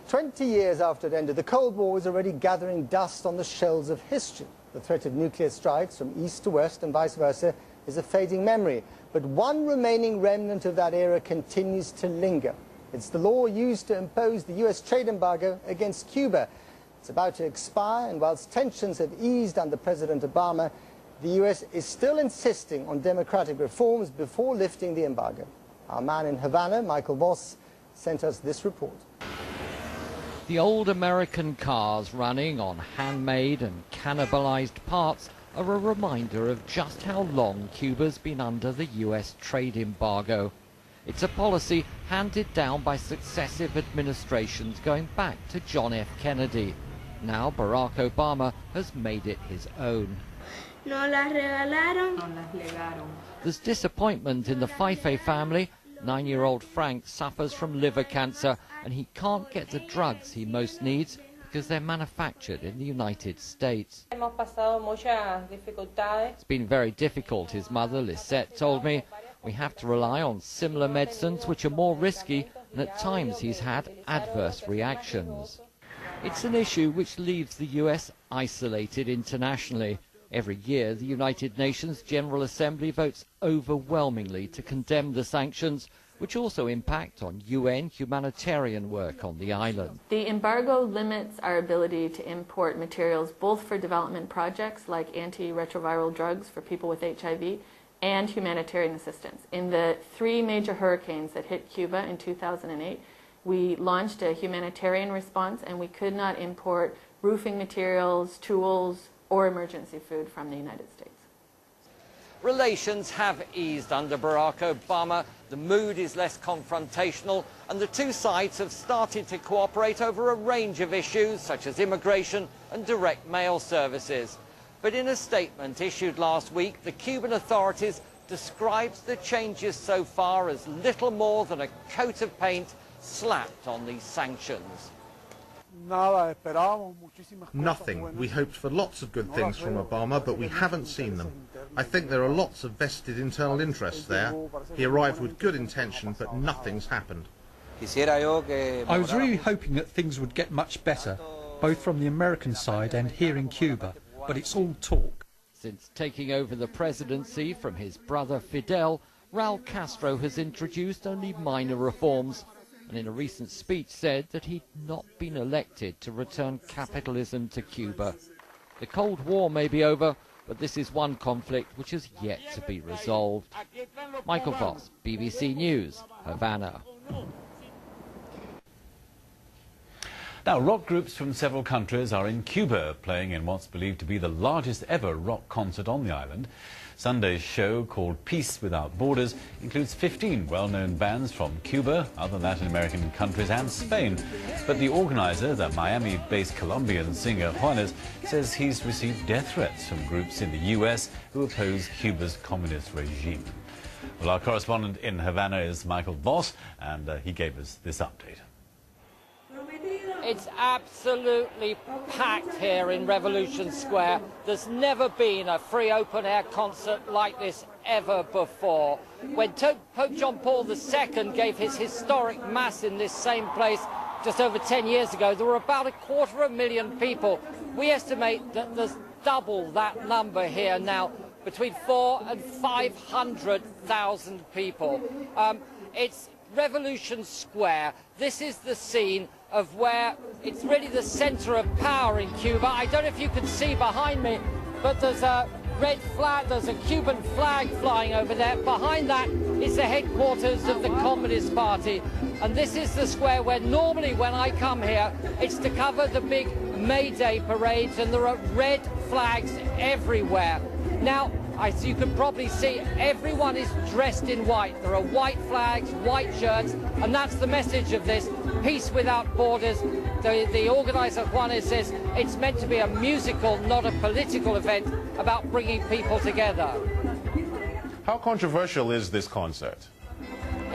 20 years after it ended, the Cold War is already gathering dust on the shells of history. The threat of nuclear strikes from east to west and vice versa is a fading memory. But one remaining remnant of that era continues to linger. It's the law used to impose the US trade embargo against Cuba. It's about to expire, and whilst tensions have eased under President Obama, the US is still insisting on democratic reforms before lifting the embargo. Our man in Havana, Michael Voss, sent us this report. The old American cars running on handmade and cannibalized parts are a reminder of just how long Cuba's been under the US trade embargo. It's a policy handed down by successive administrations going back to John F. Kennedy. Now Barack Obama has made it his own. There's disappointment in the Fife family. 9-year-old Frank suffers from liver cancer and he can't get the drugs he most needs because they're manufactured in the United States. It's been very difficult, his mother Lisette told me. We have to rely on similar medicines which are more risky, and at times he's had adverse reactions. It's an issue which leaves the US isolated internationally. Every year, the United Nations General Assembly votes overwhelmingly to condemn the sanctions, which also impact on UN humanitarian work on the island. The embargo limits our ability to import materials both for development projects like antiretroviral drugs for people with HIV and humanitarian assistance. In the 3 major hurricanes that hit Cuba in 2008, we launched a humanitarian response and we could not import roofing materials, tools, or emergency food from the United States. Relations have eased under Barack Obama. The mood is less confrontational, and the two sides have started to cooperate over a range of issues such as immigration and direct mail services. But in a statement issued last week, the Cuban authorities described the changes so far as little more than a coat of paint slapped on these sanctions. Nothing. We hoped for lots of good things from Obama, but we haven't seen them. I think there are lots of vested internal interests there. He arrived with good intention, but nothing's happened. I was really hoping that things would get much better, both from the American side and here in Cuba, but it's all talk. Since taking over the presidency from his brother Fidel, Raul Castro has introduced only minor reforms, and in a recent speech said that he'd not been elected to return capitalism to Cuba. The Cold War may be over, but this is one conflict which has yet to be resolved. Michael Voss, BBC News, Havana. Now, rock groups from several countries are in Cuba, playing in what's believed to be the largest ever rock concert on the island. Sunday's show, called Peace Without Borders, includes 15 well-known bands from Cuba, other Latin American countries and Spain. But the organizer, the Miami-based Colombian singer Juanes, says he's received death threats from groups in the US who oppose Cuba's communist regime. Well, our correspondent in Havana is Michael Voss, and he gave us this update. It's absolutely packed here in Revolution Square. There's never been a free open-air concert like this ever before. When Pope John Paul II gave his historic mass in this same place just over 10 years ago, there were about 250,000 people. We estimate that there's double that number here now, between 400,000 and 500,000 people. It's Revolution Square. This is the scene of where it's really the center of power in Cuba. I don't know if you can see behind me, but there's a red flag, there's a Cuban flag flying over there. Behind that is the headquarters of the Communist Party. And this is the square where normally when I come here, it's to cover the big May Day parades, and there are red flags everywhere. Now, as you can probably see, everyone is dressed in white. There are white flags, white shirts, and that's the message of this, Peace Without Borders. The organizer, Juanes, says it's meant to be a musical, not a political event about bringing people together. How controversial is this concert?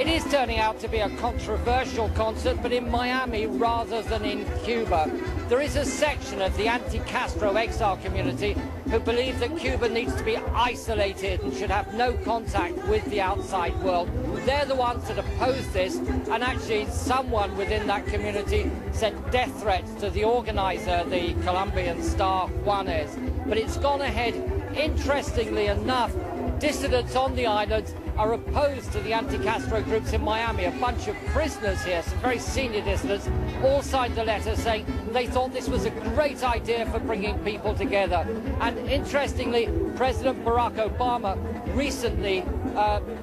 It is turning out to be a controversial concert, but in Miami rather than in Cuba. There is a section of the anti-Castro exile community who believe that Cuba needs to be isolated and should have no contact with the outside world. They're the ones that oppose this, and actually someone within that community sent death threats to the organizer, the Colombian star Juanes. But it's gone ahead. Interestingly enough, dissidents on the islands are opposed to the anti-Castro groups in Miami. A bunch of prisoners here, some very senior dissidents, all signed a letter saying they thought this was a great idea for bringing people together. And interestingly, President Barack Obama recently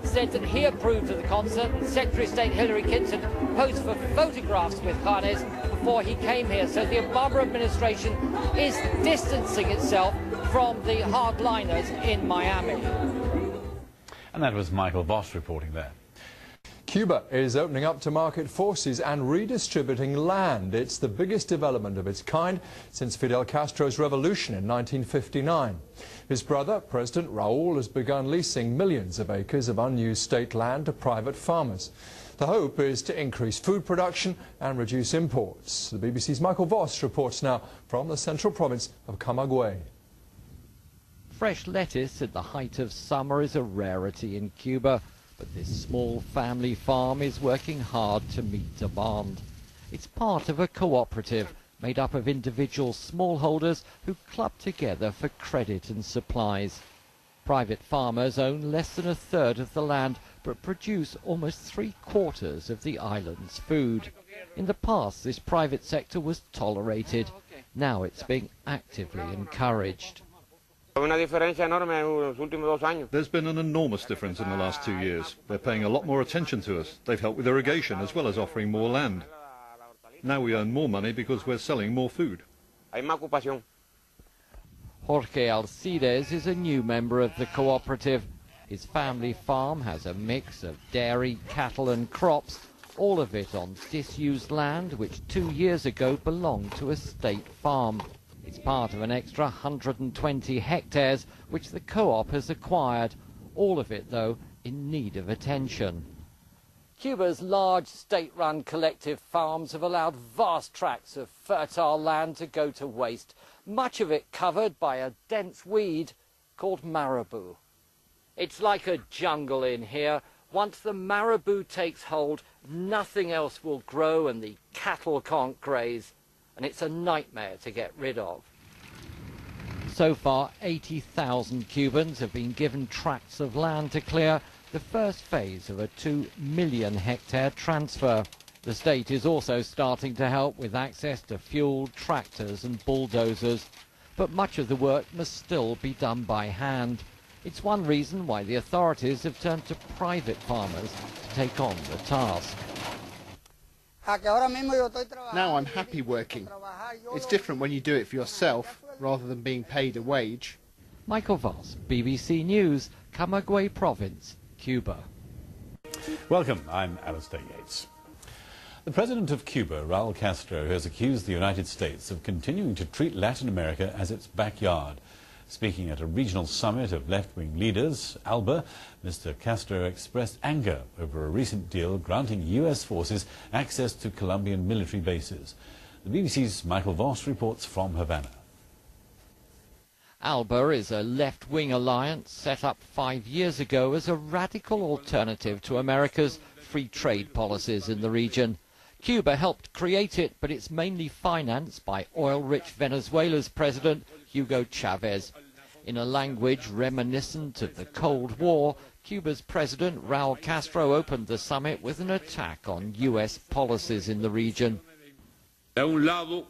said that he approved of the concert, and Secretary of State Hillary Clinton posed for photographs with Juanes before he came here. So the Obama administration is distancing itself from the hardliners in Miami. And that was Michael Voss reporting there. Cuba is opening up to market forces and redistributing land. It's the biggest development of its kind since Fidel Castro's revolution in 1959. His brother, President Raúl, has begun leasing millions of acres of unused state land to private farmers. The hope is to increase food production and reduce imports. The BBC's Michael Voss reports now from the central province of Camagüey. Fresh lettuce at the height of summer is a rarity in Cuba, but this small family farm is working hard to meet demand. It's part of a cooperative made up of individual smallholders who club together for credit and supplies. Private farmers own less than a third of the land, but produce almost 3/4 of the island's food. In the past, this private sector was tolerated. Now it's being actively encouraged. There's been an enormous difference in the last 2 years. They're paying a lot more attention to us. They've helped with irrigation as well as offering more land. Now we earn more money because we're selling more food. Jorge Alcides is a new member of the cooperative. His family farm has a mix of dairy, cattle and crops, all of it on disused land which 2 years ago belonged to a state farm. It's part of an extra 120 hectares which the co-op has acquired, all of it, though, in need of attention. Cuba's large state-run collective farms have allowed vast tracts of fertile land to go to waste, much of it covered by a dense weed called marabou. It's like a jungle in here. Once the marabou takes hold, nothing else will grow and the cattle can't graze. And it's a nightmare to get rid of. So far, 80,000 Cubans have been given tracts of land to clear, the first phase of a 2 million hectare transfer. The state is also starting to help with access to fuel, tractors and bulldozers. But much of the work must still be done by hand. It's one reason why the authorities have turned to private farmers to take on the task. Now I'm happy working. It's different when you do it for yourself rather than being paid a wage. Michael Voss, BBC News, Camagüey Province, Cuba. Welcome, I'm Alistair Yates. The president of Cuba, Raúl Castro, has accused the United States of continuing to treat Latin America as its backyard. Speaking at a regional summit of left-wing leaders, Alba, Mr. Castro expressed anger over a recent deal granting U.S. forces access to Colombian military bases. The BBC's Michael Voss reports from Havana. Alba is a left-wing alliance set up 5 years ago as a radical alternative to America's free trade policies in the region. Cuba helped create it, but it's mainly financed by oil-rich Venezuela's president, Hugo Chavez. In a language reminiscent of the Cold War, Cuba's president, Raúl Castro, opened the summit with an attack on U.S. policies in the region. On the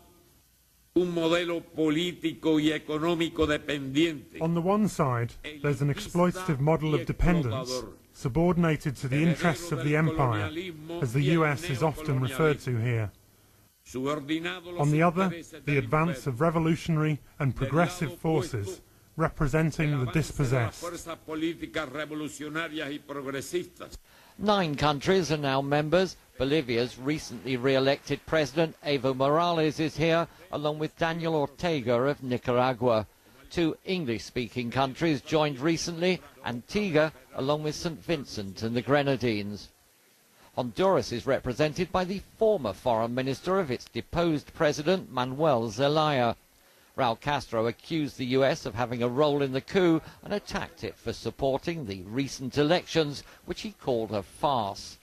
one side, there's an exploitative model of dependence, subordinated to the interests of the empire, as the US is often referred to here. On the other, the advance of revolutionary and progressive forces, representing the dispossessed. 9 countries are now members. Bolivia's recently re-elected president, Evo Morales, is here, along with Daniel Ortega of Nicaragua. 2 English-speaking countries joined recently, Antigua, along with St. Vincent and the Grenadines. Honduras is represented by the former foreign minister of its deposed president, Manuel Zelaya. Raul Castro accused the US of having a role in the coup and attacked it for supporting the recent elections, which he called a farce.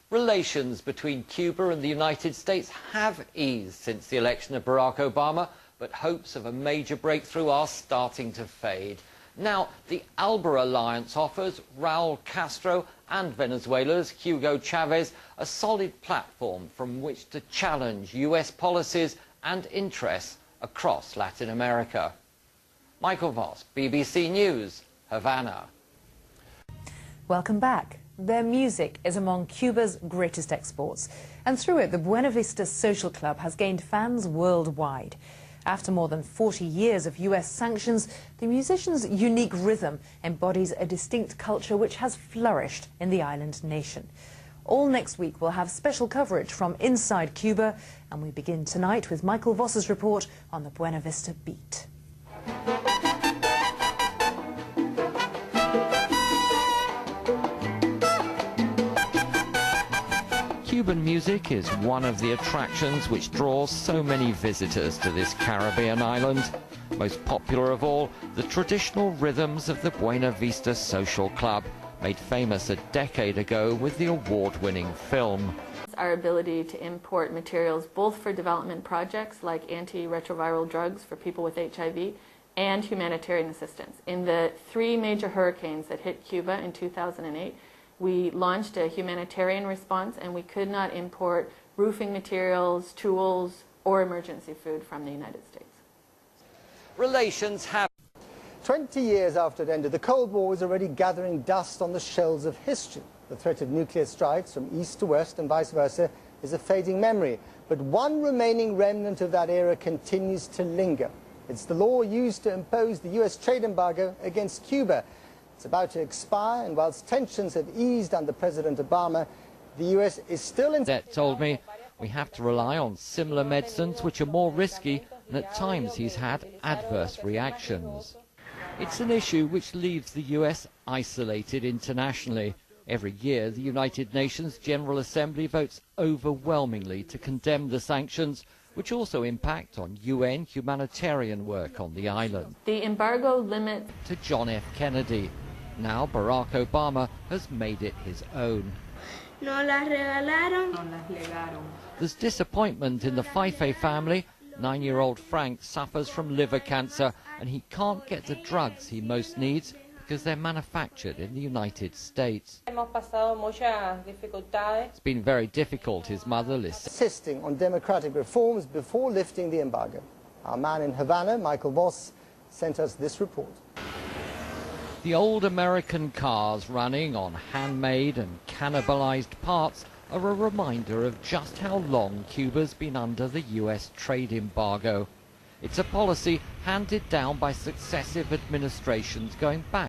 Relations between Cuba and the United States have eased since the election of Barack Obama, but hopes of a major breakthrough are starting to fade. Now, the ALBA alliance offers Raul Castro and Venezuela's Hugo Chavez a solid platform from which to challenge US policies and interests across Latin America. Michael Voss, BBC News, Havana. Welcome back. Their music is among Cuba's greatest exports, and through it the Buena Vista Social Club has gained fans worldwide. After more than 40 years of US sanctions, the musicians' unique rhythm embodies a distinct culture which has flourished in the island nation. All next week we'll have special coverage from Inside Cuba, and we begin tonight with Michael Voss's report on the Buena Vista Beat. Cuban music is one of the attractions which draws so many visitors to this Caribbean island. Most popular of all, the traditional rhythms of the Buena Vista Social Club, made famous a decade ago with the award-winning film. Our ability to import materials both for development projects like antiretroviral drugs for people with HIV and humanitarian assistance. In the 3 major hurricanes that hit Cuba in 2008, we launched a humanitarian response, and we could not import roofing materials, tools, or emergency food from the United States. Relations have... 20 years after it ended, the Cold War is already gathering dust on the shelves of history. The threat of nuclear strikes from east to west and vice versa is a fading memory. But one remaining remnant of that era continues to linger. It's the law used to impose the US trade embargo against Cuba. It's about to expire, and whilst tensions have eased under President Obama, the US is still in... That told me we have to rely on similar medicines which are more risky, and at times he's had adverse reactions. It's an issue which leaves the US isolated internationally. Every year, the United Nations General Assembly votes overwhelmingly to condemn the sanctions, which also impact on UN humanitarian work on the island. The embargo limits... To John F. Kennedy. Now Barack Obama has made it his own. There's disappointment in the Fife family. 9-year-old Frank suffers from liver cancer, and he can't get the drugs he most needs because they're manufactured in the United States. It's been very difficult, his mother lists. Insisting on democratic reforms before lifting the embargo. Our man in Havana, Michael Voss, sent us this report. The old American cars running on handmade and cannibalized parts are a reminder of just how long Cuba's been under the US trade embargo. It's a policy handed down by successive administrations going back